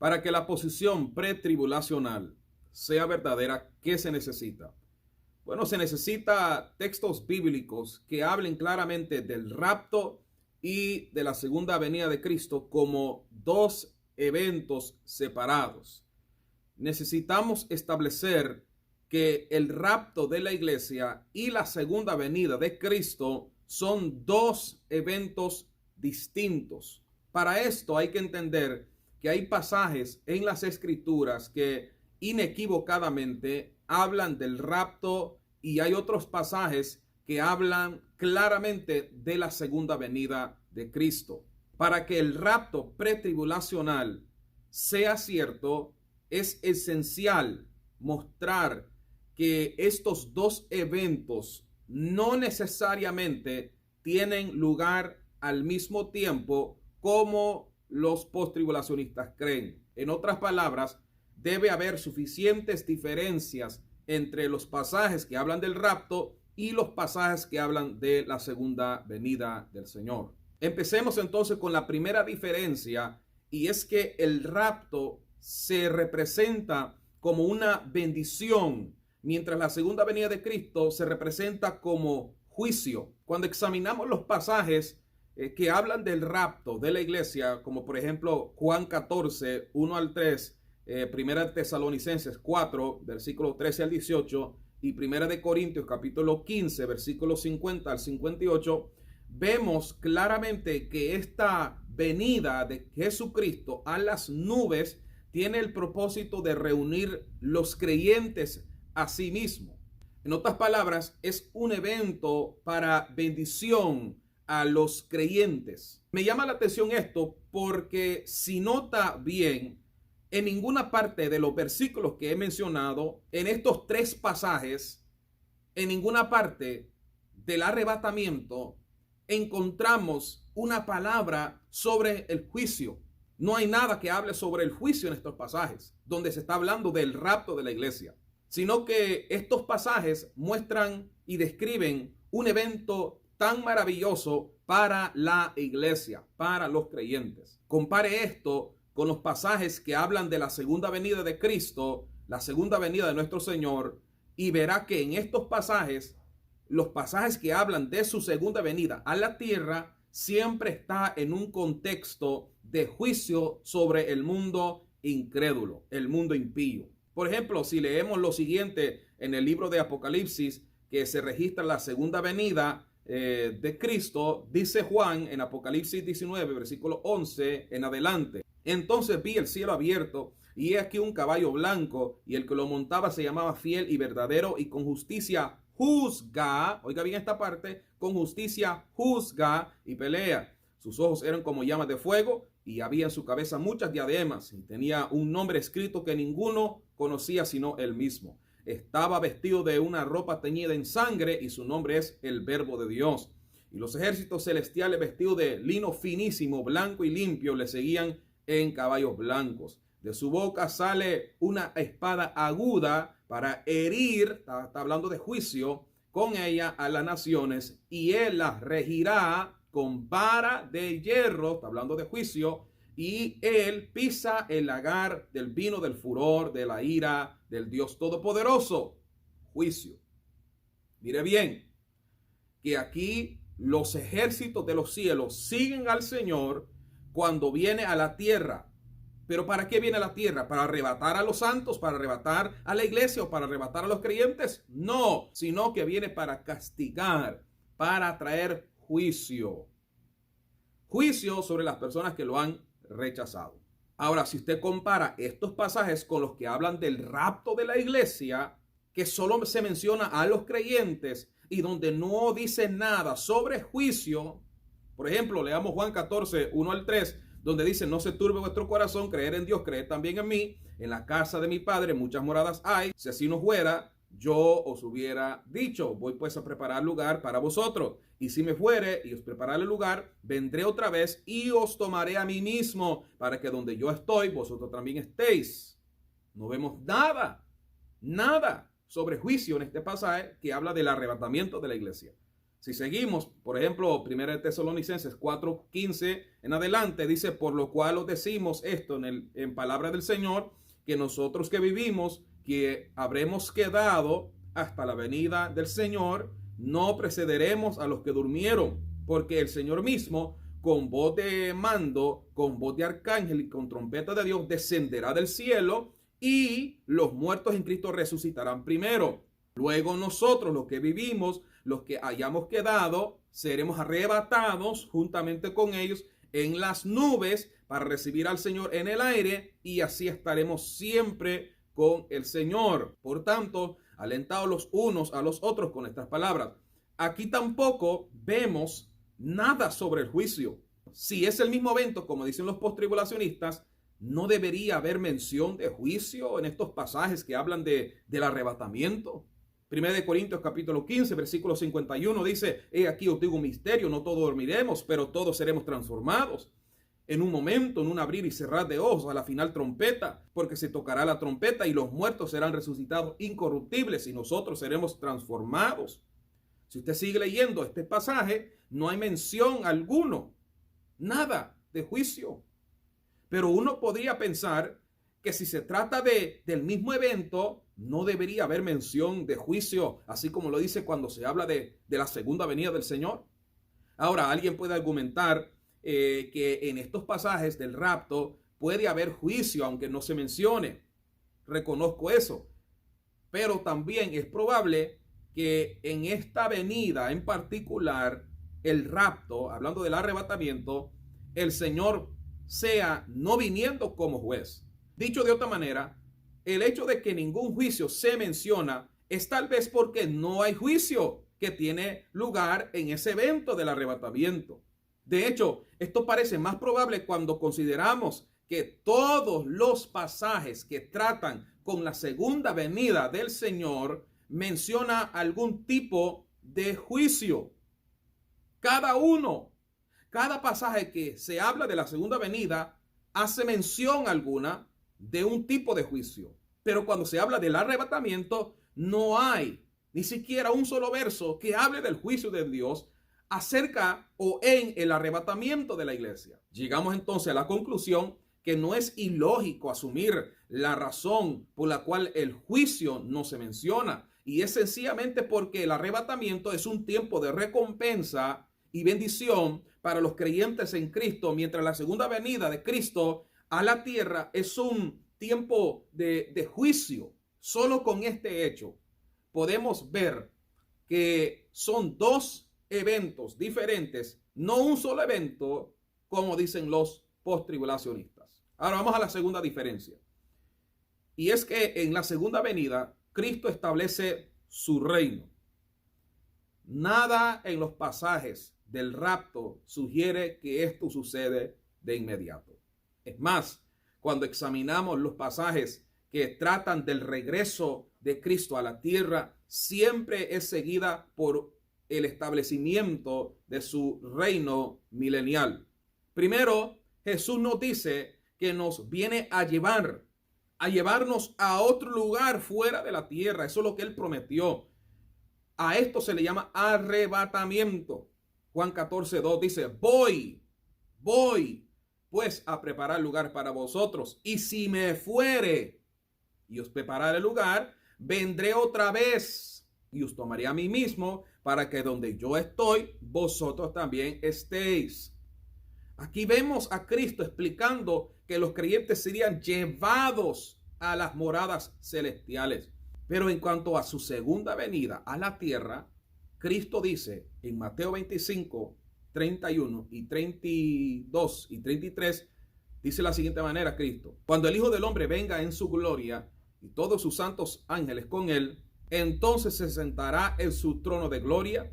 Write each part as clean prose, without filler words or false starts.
Para que la posición pretribulacional sea verdadera, ¿qué se necesita? Bueno, se necesita textos bíblicos que hablen claramente del rapto y de la segunda venida de Cristo como dos eventos separados. Necesitamos establecer que el rapto de la iglesia y la segunda venida de Cristo son dos eventos distintos. Para esto hay que entender que hay pasajes en las escrituras que inequívocamente hablan del rapto y hay otros pasajes que hablan claramente de la segunda venida de Cristo. Para que el rapto pretribulacional sea cierto, es esencial mostrar que estos dos eventos no necesariamente tienen lugar al mismo tiempo como los postribulacionistas creen. En otras palabras, debe haber suficientes diferencias entre los pasajes que hablan del rapto y los pasajes que hablan de la segunda venida del Señor. Empecemos entonces con la primera diferencia, y es que el rapto se representa como una bendición, mientras la segunda venida de Cristo se representa como juicio. Cuando examinamos los pasajes que hablan del rapto de la iglesia, como por ejemplo Juan 14, 1 al 3, Primera de Tesalonicenses 4, versículos 13 al 18, y Primera de Corintios capítulo 15, versículos 50 al 58, vemos claramente que esta venida de Jesucristo a las nubes tiene el propósito de reunir los creyentes a sí mismo. En otras palabras, es un evento para bendición a los creyentes. Me llama la atención esto porque si nota bien, en ninguna parte de los versículos que he mencionado, en estos tres pasajes, en ninguna parte del arrebatamiento, encontramos una palabra sobre el juicio. No hay nada que hable sobre el juicio en estos pasajes, donde se está hablando del rapto de la iglesia, sino que estos pasajes muestran y describen un evento tan maravilloso para la iglesia, para los creyentes. Compare esto con los pasajes que hablan de la segunda venida de Cristo, la segunda venida de nuestro Señor, y verá que en estos pasajes, los pasajes que hablan de su segunda venida a la tierra, siempre está en un contexto de juicio sobre el mundo incrédulo, el mundo impío. Por ejemplo, si leemos lo siguiente en el libro de Apocalipsis, que se registra la segunda venida de Cristo, dice Juan en Apocalipsis 19, versículo 11 en adelante. Entonces vi el cielo abierto y he aquí un caballo blanco, y el que lo montaba se llamaba Fiel y Verdadero, y con justicia juzga, oiga bien esta parte, con justicia juzga y pelea. Sus ojos eran como llamas de fuego, y había en su cabeza muchas diademas, y tenía un nombre escrito que ninguno conocía sino él mismo. Estaba vestido de una ropa teñida en sangre, y su nombre es el Verbo de Dios. Y los ejércitos celestiales, vestidos de lino finísimo, blanco y limpio, le seguían en caballos blancos. De su boca sale una espada aguda para herir, está hablando de juicio, con ella a las naciones, y él las regirá con vara de hierro, está hablando de juicio, y él pisa el lagar del vino del furor, de la ira del Dios Todopoderoso. Juicio. Mire bien, que aquí los ejércitos de los cielos siguen al Señor cuando viene a la tierra. ¿Pero para qué viene a la tierra? ¿Para arrebatar a los santos? ¿Para arrebatar a la iglesia? ¿O para arrebatar a los creyentes? No, sino que viene para castigar, para traer juicio. Juicio sobre las personas que lo han rechazado. Ahora, si usted compara estos pasajes con los que hablan del rapto de la iglesia, que solo se menciona a los creyentes y donde no dice nada sobre juicio, por ejemplo, leamos Juan 14, 1 al 3, donde dice: no se turbe vuestro corazón, creer en Dios, creed también en mí. En la casa de mi Padre muchas moradas hay. Si así no fuera, yo os hubiera dicho: voy pues a preparar lugar para vosotros. Y si me fuere y os prepararé el lugar, vendré otra vez y os tomaré a mí mismo, para que donde yo estoy, vosotros también estéis. No vemos nada sobre juicio en este pasaje que habla del arrebatamiento de la iglesia. Si seguimos, por ejemplo, 1 Tesalonicenses 4:15 en adelante, dice, por lo cual os decimos esto en palabra del Señor, que nosotros que vivimos, que habremos quedado hasta la venida del Señor, no precederemos a los que durmieron, porque el Señor mismo, con voz de mando, con voz de arcángel y con trompeta de Dios, descenderá del cielo y los muertos en Cristo resucitarán primero. Luego nosotros, los que vivimos, los que hayamos quedado, seremos arrebatados juntamente con ellos en las nubes para recibir al Señor en el aire, y así estaremos siempre con el Señor. Por tanto, alentados los unos a los otros con estas palabras. Aquí tampoco vemos nada sobre el juicio. Si es el mismo evento, como dicen los postribulacionistas, no debería haber mención de juicio en estos pasajes que hablan del arrebatamiento. 1 Corintios capítulo 15, versículo 51 dice, he aquí os digo un misterio, no todos dormiremos, pero todos seremos transformados. En un momento, en un abrir y cerrar de ojos, a la final trompeta, porque se tocará la trompeta y los muertos serán resucitados incorruptibles y nosotros seremos transformados. Si usted sigue leyendo este pasaje, no hay mención alguno, nada de juicio. Pero uno podría pensar que si se trata del mismo evento, no debería haber mención de juicio, así como lo dice cuando se habla de la segunda venida del Señor. Ahora, alguien puede argumentar que en estos pasajes del rapto puede haber juicio, aunque no se mencione. Reconozco eso. Pero también es probable que en esta venida en particular, el rapto, hablando del arrebatamiento, el Señor sea no viniendo como juez. Dicho de otra manera, el hecho de que ningún juicio se menciona es tal vez porque no hay juicio que tiene lugar en ese evento del arrebatamiento. De hecho, esto parece más probable cuando consideramos que todos los pasajes que tratan con la segunda venida del Señor menciona algún tipo de juicio. Cada pasaje que se habla de la segunda venida hace mención alguna de un tipo de juicio. Pero cuando se habla del arrebatamiento, no hay ni siquiera un solo verso que hable del juicio de Dios acerca o en el arrebatamiento de la iglesia. Llegamos entonces a la conclusión que no es ilógico asumir la razón por la cual el juicio no se menciona. Y es sencillamente porque el arrebatamiento es un tiempo de recompensa y bendición para los creyentes en Cristo, mientras la segunda venida de Cristo a la tierra es un tiempo de juicio. Solo con este hecho podemos ver que son dos eventos diferentes, no un solo evento, como dicen los postribulacionistas. Ahora vamos a la segunda diferencia. Y es que en la segunda venida, Cristo establece su reino. Nada en los pasajes del rapto sugiere que esto sucede de inmediato. Es más, cuando examinamos los pasajes que tratan del regreso de Cristo a la tierra, siempre es seguida por el establecimiento de su reino milenial. Primero, Jesús nos dice que nos viene a llevarnos a otro lugar fuera de la tierra. Eso es lo que Él prometió. A esto se le llama arrebatamiento. Juan 14:2 dice, voy pues a preparar lugar para vosotros. Y si me fuere y os prepararé el lugar, vendré otra vez y os tomaré a mí mismo, para que donde yo estoy, vosotros también estéis. Aquí vemos a Cristo explicando que los creyentes serían llevados a las moradas celestiales. Pero en cuanto a su segunda venida a la tierra, Cristo dice en Mateo 25, 31 y 32 y 33, dice de la siguiente manera Cristo: cuando el Hijo del Hombre venga en su gloria y todos sus santos ángeles con él, entonces se sentará en su trono de gloria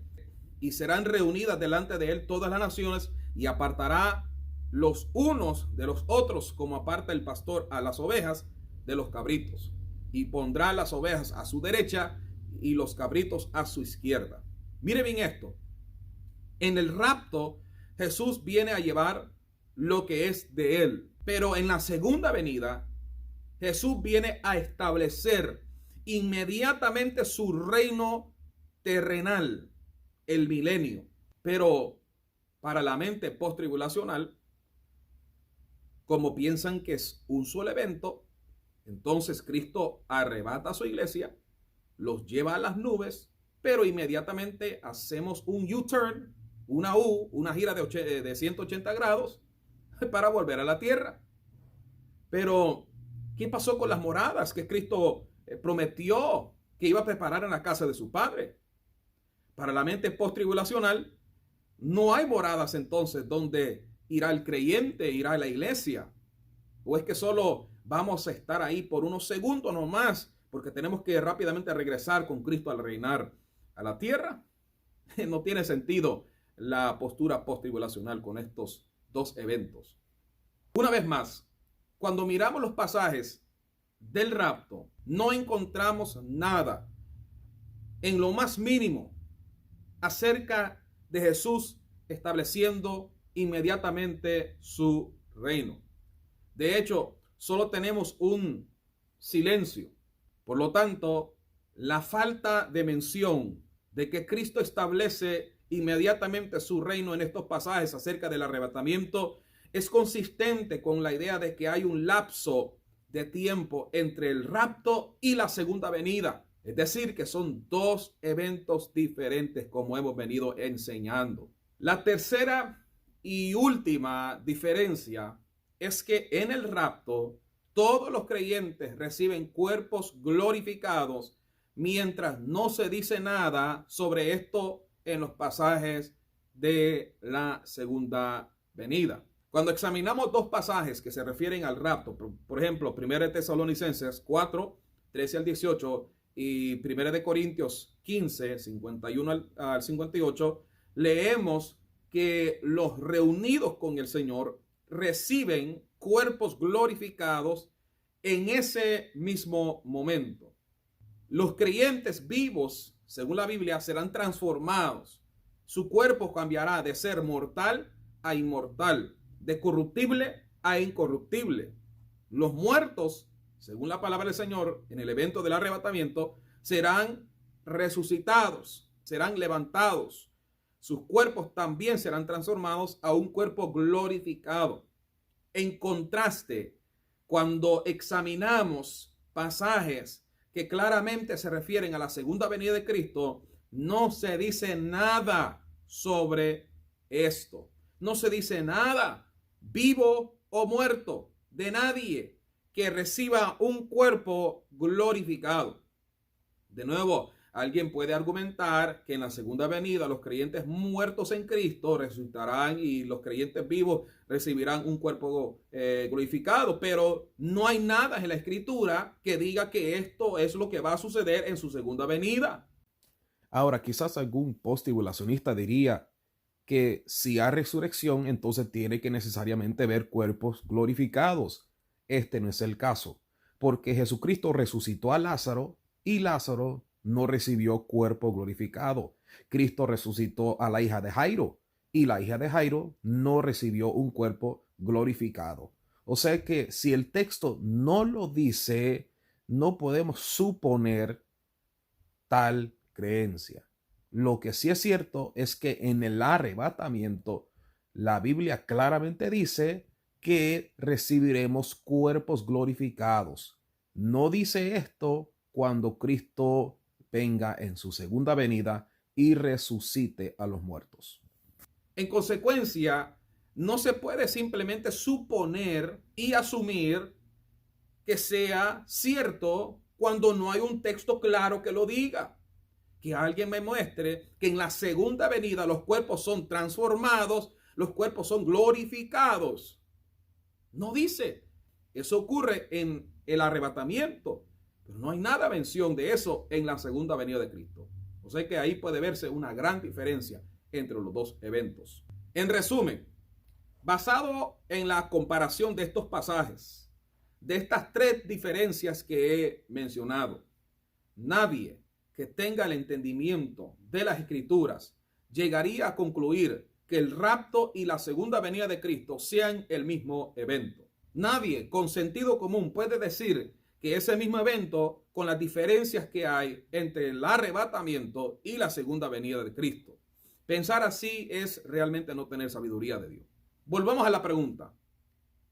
y serán reunidas delante de él todas las naciones, y apartará los unos de los otros como aparta el pastor a las ovejas de los cabritos, y pondrá las ovejas a su derecha y los cabritos a su izquierda. Mire bien esto. En el rapto, Jesús viene a llevar lo que es de él. Pero en la segunda venida, Jesús viene a establecer inmediatamente su reino terrenal. el milenio. Pero para la mente postribulacional, como piensan que es un solo evento, entonces Cristo arrebata a su iglesia, los lleva a las nubes, pero inmediatamente hacemos un U-turn, una gira de 180 grados para volver a la tierra. Pero, ¿qué pasó con las moradas que Cristo prometió que iba a preparar en la casa de su Padre? Para la mente postribulacional, no hay moradas entonces donde irá el creyente, irá a la iglesia. ¿O es que solo vamos a estar ahí por unos segundos nomás porque tenemos que rápidamente regresar con Cristo al reinar a la tierra? No tiene sentido la postura postribulacional con estos dos eventos. Una vez más, cuando miramos los pasajes del rapto, no encontramos nada en lo más mínimo acerca de Jesús estableciendo inmediatamente su reino. De hecho, solo tenemos un silencio. Por lo tanto, la falta de mención de que Cristo establece inmediatamente su reino en estos pasajes acerca del arrebatamiento es consistente con la idea de que hay un lapso de tiempo entre el rapto y la segunda venida. Es decir, que son dos eventos diferentes, como hemos venido enseñando. La tercera y última diferencia es que en el rapto todos los creyentes reciben cuerpos glorificados, mientras no se dice nada sobre esto en los pasajes de la segunda venida. Cuando examinamos dos pasajes que se refieren al rapto, por ejemplo, 1 Tesalonicenses 4, 13 al 18 y 1 Corintios 15, 51 al 58, leemos que los reunidos con el Señor reciben cuerpos glorificados en ese mismo momento. Los creyentes vivos, según la Biblia, serán transformados. Su cuerpo cambiará de ser mortal a inmortal, de corruptible a incorruptible. Los muertos, según la palabra del Señor, en el evento del arrebatamiento, serán resucitados, serán levantados. Sus cuerpos también serán transformados a un cuerpo glorificado. En contraste, cuando examinamos pasajes que claramente se refieren a la segunda venida de Cristo, no se dice nada sobre esto. No se dice nada, vivo o muerto, de nadie que reciba un cuerpo glorificado. De nuevo, alguien puede argumentar que en la segunda venida los creyentes muertos en Cristo resucitarán y los creyentes vivos recibirán un cuerpo glorificado, pero no hay nada en la Escritura que diga que esto es lo que va a suceder en su segunda venida. Ahora, quizás algún posttribulacionista diría que si hay resurrección, entonces tiene que necesariamente ver cuerpos glorificados. Este no es el caso, porque Jesucristo resucitó a Lázaro y Lázaro no recibió cuerpo glorificado. Cristo resucitó a la hija de Jairo y la hija de Jairo no recibió un cuerpo glorificado. O sea que si el texto no lo dice, no podemos suponer tal creencia. Lo que sí es cierto es que en el arrebatamiento la Biblia claramente dice que recibiremos cuerpos glorificados. No dice esto cuando Cristo venga en su segunda venida y resucite a los muertos. En consecuencia, no se puede simplemente suponer y asumir que sea cierto cuando no hay un texto claro que lo diga. Que alguien me muestre que en la segunda venida los cuerpos son transformados, los cuerpos son glorificados. No dice. Eso ocurre en el arrebatamiento, pero no hay nada mención de eso en la segunda venida de Cristo. O sea que ahí puede verse una gran diferencia entre los dos eventos. En resumen, basado en la comparación de estos pasajes, de estas tres diferencias que he mencionado, nadie que tenga el entendimiento de las Escrituras llegaría a concluir que el rapto y la segunda venida de Cristo sean el mismo evento. Nadie con sentido común puede decir que ese mismo evento, con las diferencias que hay entre el arrebatamiento y la segunda venida de Cristo. Pensar así es realmente no tener sabiduría de Dios. Volvamos a la pregunta.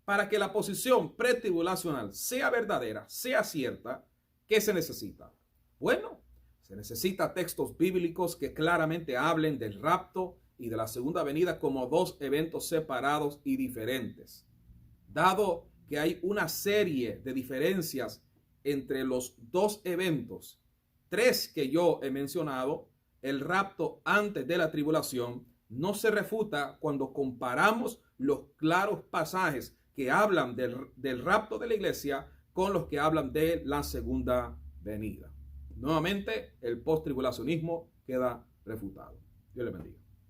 Para que la posición pretribulacional sea verdadera, sea cierta, ¿qué se necesita? Bueno, se necesita textos bíblicos que claramente hablen del rapto y de la segunda venida como dos eventos separados y diferentes. Dado que hay una serie de diferencias entre los dos eventos, tres que yo he mencionado, el rapto antes de la tribulación no se refuta cuando comparamos los claros pasajes que hablan del rapto de la iglesia con los que hablan de la segunda venida. Nuevamente, el post-tribulacionismo queda refutado. Dios le bendiga.